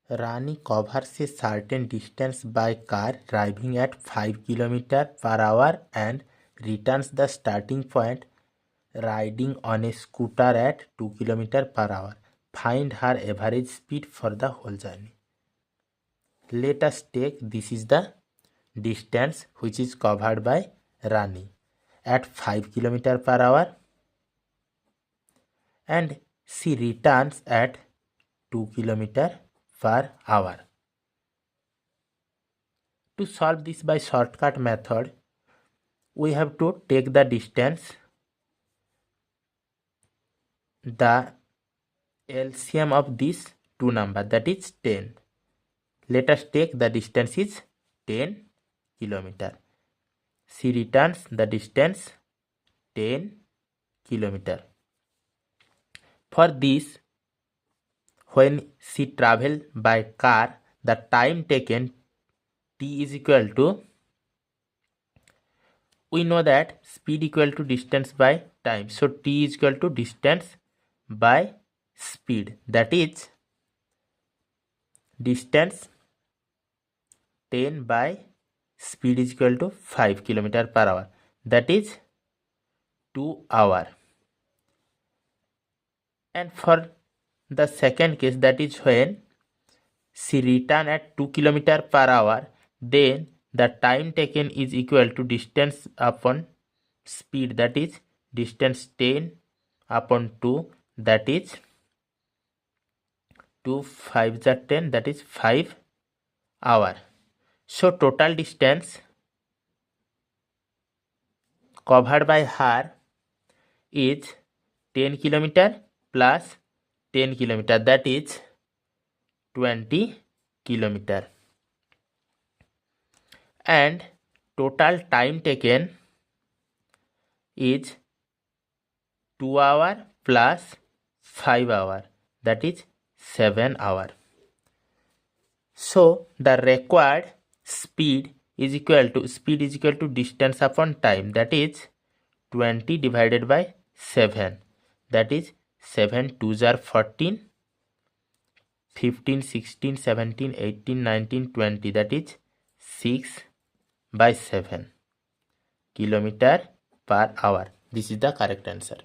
Rani covers a certain distance by car driving at 5 km per hour and returns the starting point riding on a scooter at 2 km per hour. Find her average speed for the whole journey. Let us take this is the distance which is covered by Rani at 5 km per hour and she returns at 2 km per hour. To solve this by shortcut method, we have to take the distance, the LCM of these two numbers, that is 10. Let us take the distance is 10 km. She returns the distance 10 km. For this, when she travel by car, the time taken t is equal to, we know that speed equal to distance by time. So t is equal to distance by speed, that is distance 10 by speed is equal to 5 km per hour, that is 2 hours. And for the second case, that is when she return at 2 km per hour, then the time taken is equal to distance upon speed, that is distance 10 upon 2, that is 2 5s are 10, that is 5 hours. So total distance covered by her is 10 km plus 10 km, that is 20 km. And total time taken is 2 hours plus 5 hours, that is 7 hours. So the required speed is equal to distance upon time, that is 20 divided by 7, that is 7 2s are 14, 15 16 17 18 19 20, that is 6 by 7 km per hour. This is the correct answer.